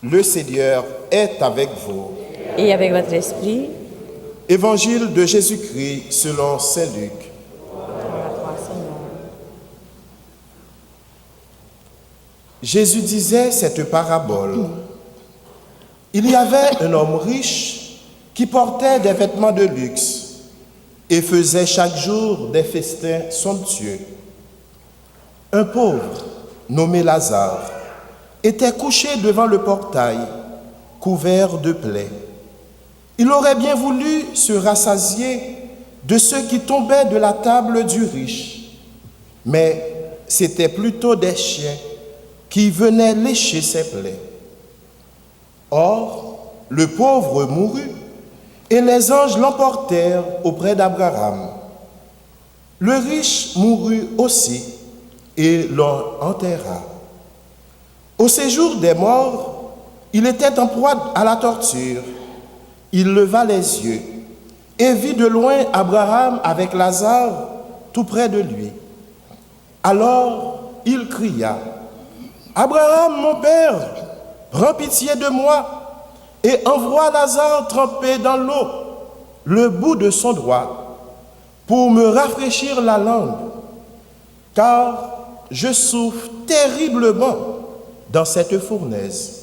Le Seigneur est avec vous. Et avec votre esprit. Évangile de Jésus-Christ selon saint Luc. Gloire à toi, Seigneur. Jésus disait cette parabole. Il y avait un homme riche qui portait des vêtements de luxe et faisait chaque jour des festins somptueux. Un pauvre, nommé Lazare, était couché devant le portail, couvert de plaies. Il aurait bien voulu se rassasier de ceux qui tombaient de la table du riche, mais c'étaient plutôt des chiens qui venaient lécher ses plaies. Or, le pauvre mourut, et les anges l'emportèrent auprès d'Abraham. Le riche mourut aussi, et l'on enterra. Au séjour des morts, il était en proie à la torture. Il leva les yeux et vit de loin Abraham avec Lazare tout près de lui. Alors il cria, « Abraham, mon père, prends pitié de moi et envoie Lazare trempé dans l'eau, le bout de son doigt, pour me rafraîchir la langue, car je souffre terriblement dans cette fournaise. »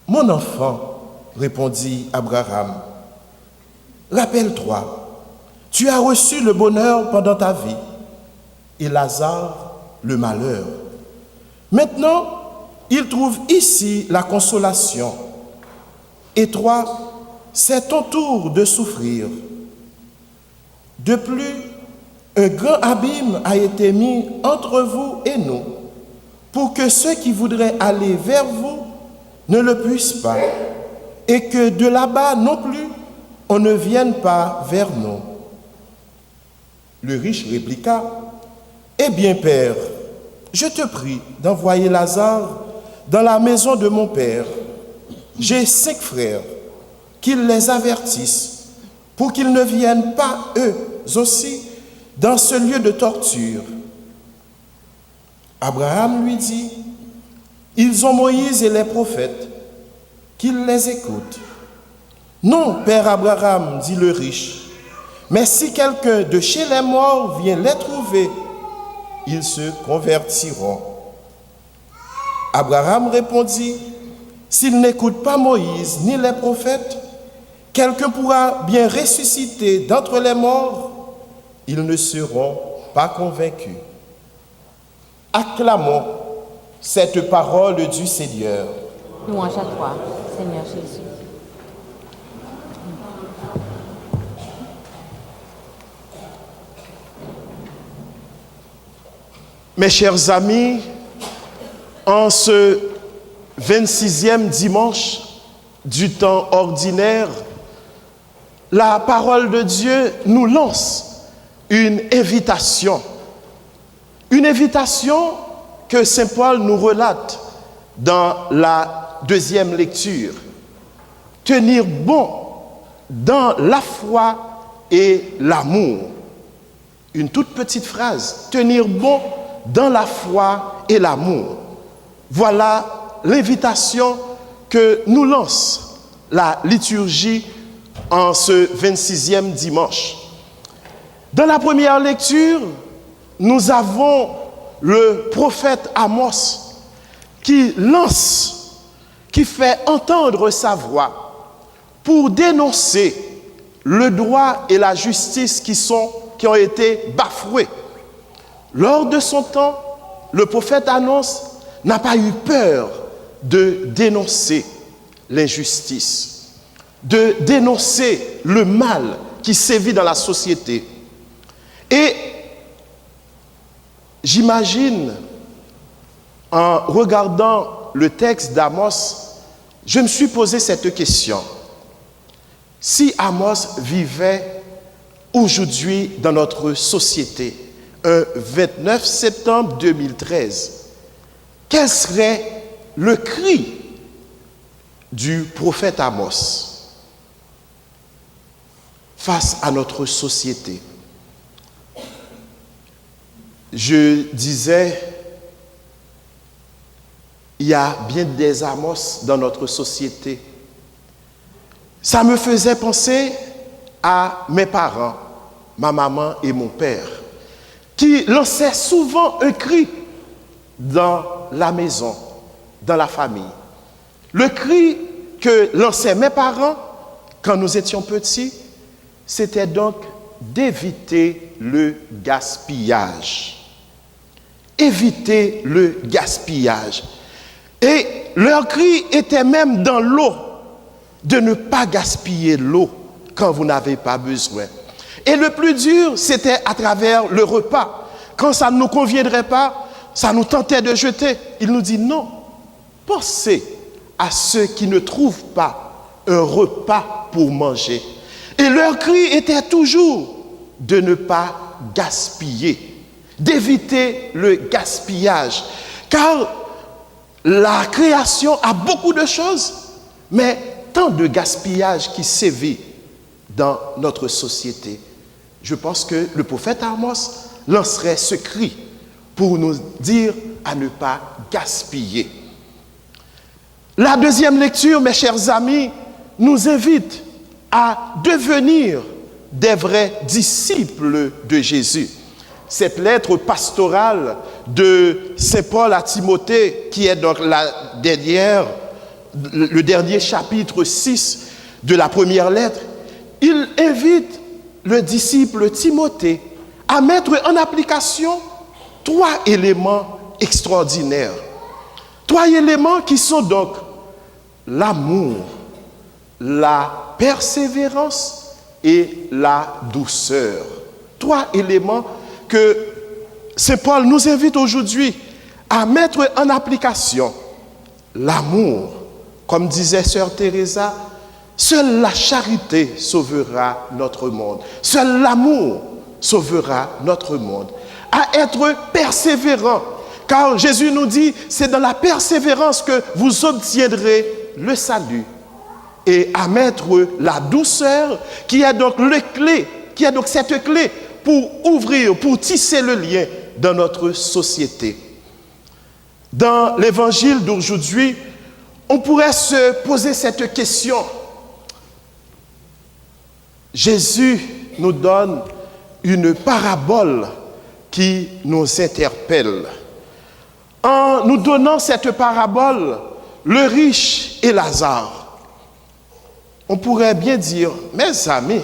« Mon enfant, répondit Abraham, rappelle-toi, tu as reçu le bonheur pendant ta vie et Lazare le malheur. Maintenant, il trouve ici la consolation et toi, c'est ton tour de souffrir. De plus, un grand abîme a été mis entre vous et nous pour que ceux qui voudraient aller vers vous ne le puissent pas, et que de là-bas non plus, on ne vienne pas vers nous. Le riche répliqua, « Eh bien, Père, je te prie d'envoyer Lazare dans la maison de mon père. J'ai 5 frères, qu'ils les avertissent, pour qu'ils ne viennent pas, eux aussi, dans ce lieu de torture. » Abraham lui dit, « Ils ont Moïse et les prophètes, qu'ils les écoutent. » « Non, Père Abraham, dit le riche, mais si quelqu'un de chez les morts vient les trouver, ils se convertiront. » Abraham répondit, « S'ils n'écoutent pas Moïse ni les prophètes, quelqu'un pourra bien ressusciter d'entre les morts, ils ne seront pas convaincus. » Acclamons cette parole du Seigneur. Louange à toi, Seigneur Jésus. Mes chers amis, en ce 26e dimanche du temps ordinaire, la parole de Dieu nous lance une invitation que saint Paul nous relate dans la deuxième lecture. Tenir bon dans la foi et l'amour. Une toute petite phrase, tenir bon dans la foi et l'amour. Voilà l'invitation que nous lance la liturgie en ce 26e dimanche. Dans la première lecture, nous avons le prophète Amos qui lance, qui fait entendre sa voix pour dénoncer le droit et la justice qui ont été bafoués. Lors de son temps, le prophète Amos n'a pas eu peur de dénoncer l'injustice, de dénoncer le mal qui sévit dans la société. Et j'imagine, en regardant le texte d'Amos, je me suis posé cette question. Si Amos vivait aujourd'hui dans notre société, un 29 septembre 2013, quel serait le cri du prophète Amos face à notre société? Je disais il y a bien des Amos dans notre société. Ça me faisait penser à mes parents, ma maman et mon père, qui lançaient souvent un cri dans la maison, dans la famille. Le cri que lançaient mes parents quand nous étions petits, c'était donc d'éviter le gaspillage. Éviter le gaspillage. Et leur cri était même dans l'eau, de ne pas gaspiller l'eau quand vous n'avez pas besoin. Et le plus dur, c'était à travers le repas. Quand ça ne nous conviendrait pas, ça nous tentait de jeter. Il nous dit non, pensez à ceux qui ne trouvent pas un repas pour manger. Et leur cri était toujours de ne pas gaspiller, d'éviter le gaspillage. Car la création a beaucoup de choses, mais tant de gaspillage qui sévit dans notre société. Je pense que le prophète Amos lancerait ce cri pour nous dire à ne pas gaspiller. La deuxième lecture, mes chers amis, nous invite à devenir des vrais disciples de Jésus. Cette lettre pastorale de Saint Paul à Timothée, qui est donc le dernier chapitre 6 de la première lettre, il invite le disciple Timothée à mettre en application 3 éléments extraordinaires. 3 éléments qui sont donc l'amour, la persévérance et la douceur. 3 éléments que Saint Paul nous invite aujourd'hui à mettre en application. L'amour, comme disait Sœur Teresa, seule la charité sauvera notre monde. Seul l'amour sauvera notre monde. À être persévérant, car Jésus nous dit, c'est dans la persévérance que vous obtiendrez le salut. Et à mettre la douceur, qui est donc cette clé pour ouvrir, pour tisser le lien dans notre société. Dans l'évangile d'aujourd'hui, on pourrait se poser cette question. Jésus nous donne une parabole qui nous interpelle. En nous donnant cette parabole, le riche et Lazare, on pourrait bien dire, mes amis,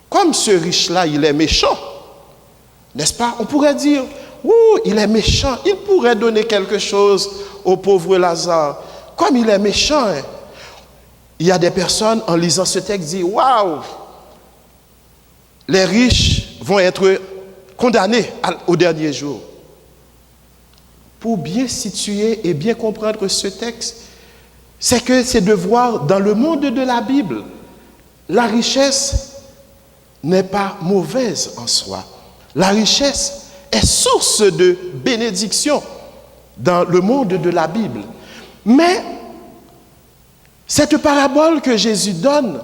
comme ce riche-là, il est méchant, n'est-ce pas? On pourrait dire, il est méchant, il pourrait donner quelque chose au pauvre Lazare. Comme il est méchant, hein. Il y a des personnes, en lisant ce texte, disent, waouh, les riches vont être condamnés au dernier jour. Pour bien situer et bien comprendre ce texte, c'est que c'est de voir dans le monde de la Bible, la richesse n'est pas mauvaise en soi. La richesse est source de bénédiction dans le monde de la Bible. Mais cette parabole que Jésus donne,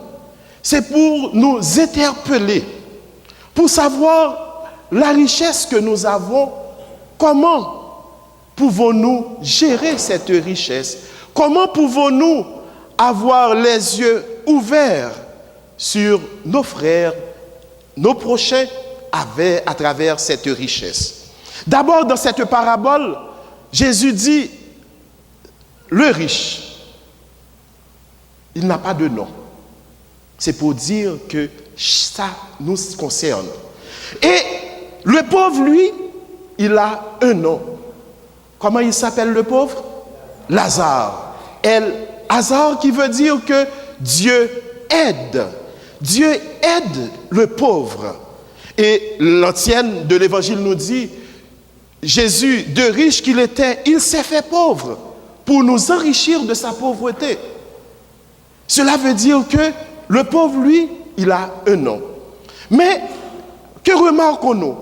c'est pour nous interpeller, pour savoir la richesse que nous avons, comment pouvons-nous gérer cette richesse? Comment pouvons-nous avoir les yeux ouverts sur nos frères, nos prochains, à travers cette richesse? D'abord, dans cette parabole, Jésus dit, le riche, il n'a pas de nom. C'est pour dire que ça nous concerne. Et le pauvre, lui, il a un nom. Comment il s'appelle le pauvre? Lazare. Lazare qui veut dire que Dieu aide. Dieu aide le pauvre. Et l'antienne de l'évangile nous dit, Jésus, de riche qu'il était, il s'est fait pauvre pour nous enrichir de sa pauvreté. Cela veut dire que le pauvre, lui, il a un nom. Mais que remarquons-nous?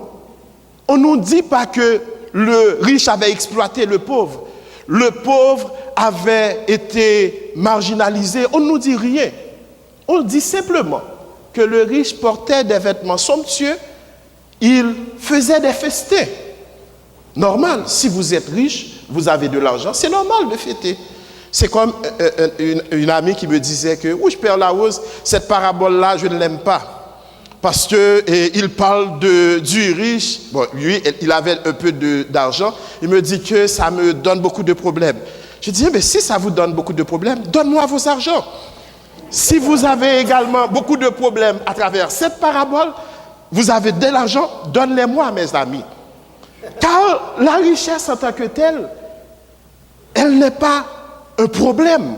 On ne nous dit pas que le riche avait exploité le pauvre. Le pauvre avait été marginalisé. On ne nous dit rien. On dit simplement que le riche portait des vêtements somptueux. Il faisait des festins. Normal, si vous êtes riche, vous avez de l'argent, c'est normal de fêter. C'est comme une amie qui me disait que, oui, Père Larose, cette parabole-là, je ne l'aime pas. Parce qu'il parle du riche. Bon, lui, il avait un peu d'argent. Il me dit que ça me donne beaucoup de problèmes. Je dis, mais si ça vous donne beaucoup de problèmes, donne-moi vos argents. Si vous avez également beaucoup de problèmes à travers cette parabole, vous avez de l'argent, donne-les-moi, mes amis. Car la richesse en tant que telle, elle n'est pas un problème.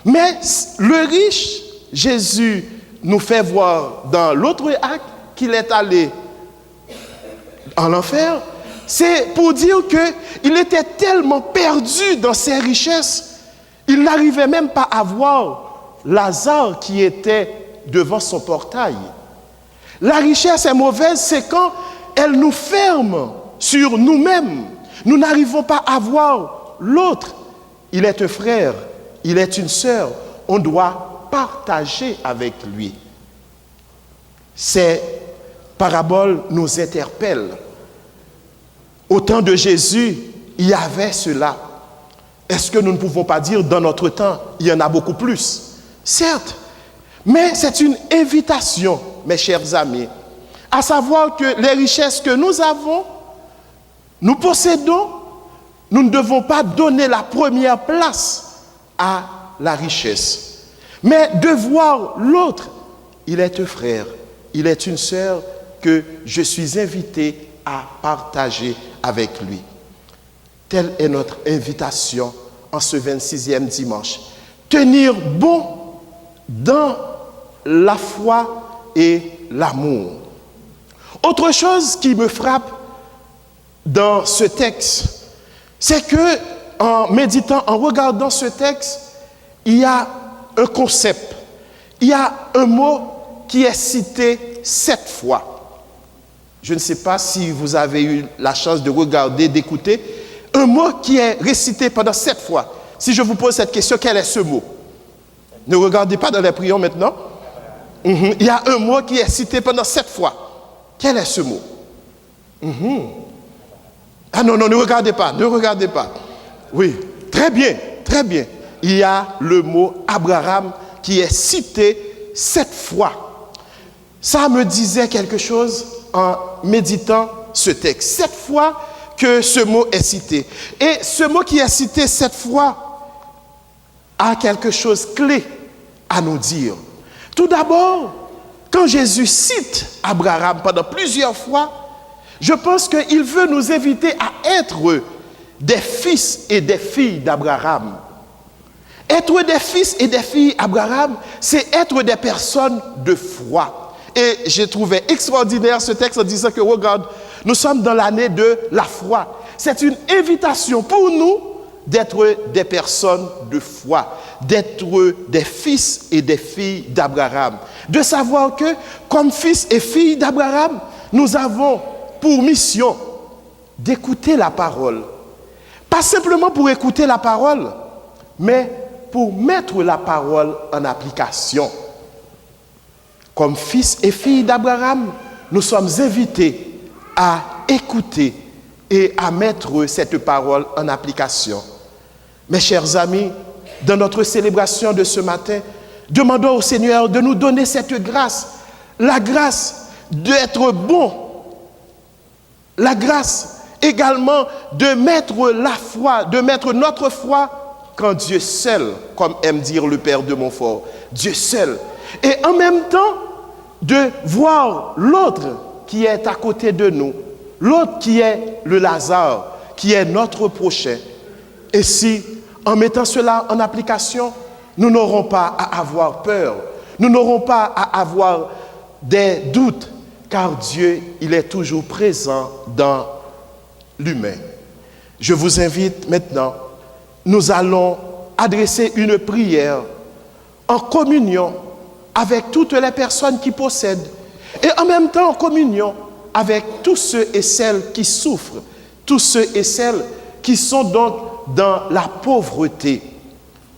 Mais le riche, Jésus nous fait voir dans l'autre acte qu'il est allé en enfer. C'est pour dire qu'il était tellement perdu dans ses richesses, il n'arrivait même pas à voir Lazare qui était devant son portail. La richesse est mauvaise, c'est quand elle nous ferme sur nous-mêmes. Nous n'arrivons pas à voir l'autre. Il est un frère, il est une sœur. On doit partager avec lui. Ces paraboles nous interpellent. Au temps de Jésus, il y avait cela. Est-ce que nous ne pouvons pas dire, dans notre temps, il y en a beaucoup plus? Certes, mais c'est une invitation, mes chers amis, à savoir que les richesses que nous avons, nous possédons, nous ne devons pas donner la première place à la richesse, mais de voir l'autre. Il est un frère, il est une sœur que je suis invité à partager avec lui. Telle est notre invitation en ce 26e dimanche. Tenir bon dans la foi et l'amour. Autre chose qui me frappe dans ce texte, c'est que en méditant, en regardant ce texte, il y a un concept, il y a un mot qui est cité 7 fois. Je ne sais pas si vous avez eu la chance de regarder, d'écouter, un mot qui est récité pendant 7 fois. Si je vous pose cette question, quel est ce mot? Ne regardez pas dans les prières maintenant. Il y a un mot qui est cité pendant 7 fois. Quel est ce mot? Ah non, ne regardez pas, ne regardez pas. Oui, très bien, très bien. Il y a le mot Abraham qui est cité 7 fois. Ça me disait quelque chose en méditant ce texte. 7 fois que ce mot est cité. Et ce mot qui est cité 7 fois a quelque chose de clé à nous dire. Tout d'abord, quand Jésus cite Abraham pendant plusieurs fois, je pense qu'il veut nous inviter à être des fils et des filles d'Abraham. Être des fils et des filles d'Abraham, c'est être des personnes de foi. Et j'ai trouvé extraordinaire ce texte en disant que, regarde, nous sommes dans l'année de la foi. C'est une invitation pour nous d'être des personnes de foi, d'être des fils et des filles d'Abraham. De savoir que, comme fils et filles d'Abraham, nous avons pour mission d'écouter la parole. Pas simplement pour écouter la parole, mais pour mettre la parole en application. Comme fils et filles d'Abraham, nous sommes invités à écouter et à mettre cette parole en application. Mes chers amis, dans notre célébration de ce matin, demandons au Seigneur de nous donner cette grâce, la grâce d'être bon, la grâce également de mettre la foi, de mettre notre foi quand Dieu seul, comme aime dire le Père de Montfort, Dieu seul. Et en même temps, de voir l'autre qui est à côté de nous, l'autre qui est le Lazare, qui est notre prochain. Et si, en mettant cela en application, nous n'aurons pas à avoir peur, nous n'aurons pas à avoir des doutes, car Dieu, il est toujours présent dans l'humain. Je vous invite maintenant, nous allons adresser une prière en communion avec toutes les personnes qui possèdent et en même temps en communion avec tous ceux et celles qui souffrent, tous ceux et celles qui sont donc dans la pauvreté.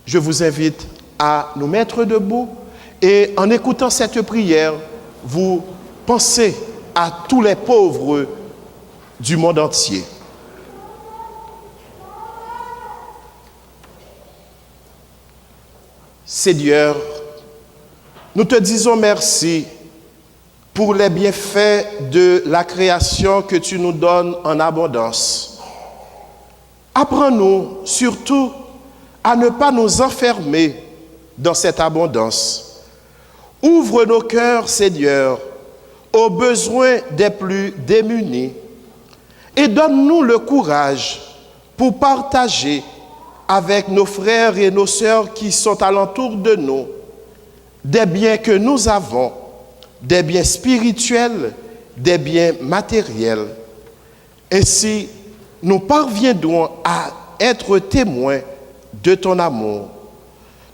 Je vous invite à nous mettre debout et en écoutant cette prière, vous pensez à tous les pauvres du monde entier. Seigneur, nous te disons merci pour les bienfaits de la création que tu nous donnes en abondance. Apprends-nous surtout à ne pas nous enfermer dans cette abondance. Ouvre nos cœurs, Seigneur, aux besoins des plus démunis et donne-nous le courage pour partager avec nos frères et nos sœurs qui sont alentour de nous des biens que nous avons, des biens spirituels, des biens matériels. Ainsi, nous parviendrons à être témoins de ton amour.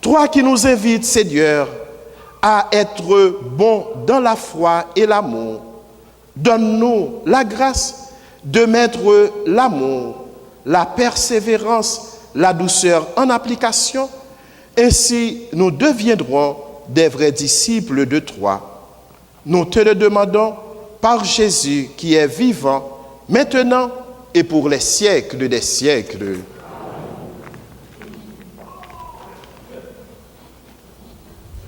Toi qui nous invites, Seigneur, à être bons dans la foi et l'amour, donne-nous la grâce de mettre l'amour, la persévérance, la douceur en application. Ainsi, nous deviendrons des vrais disciples de toi. Nous te le demandons par Jésus qui est vivant, maintenant et pour les siècles des siècles.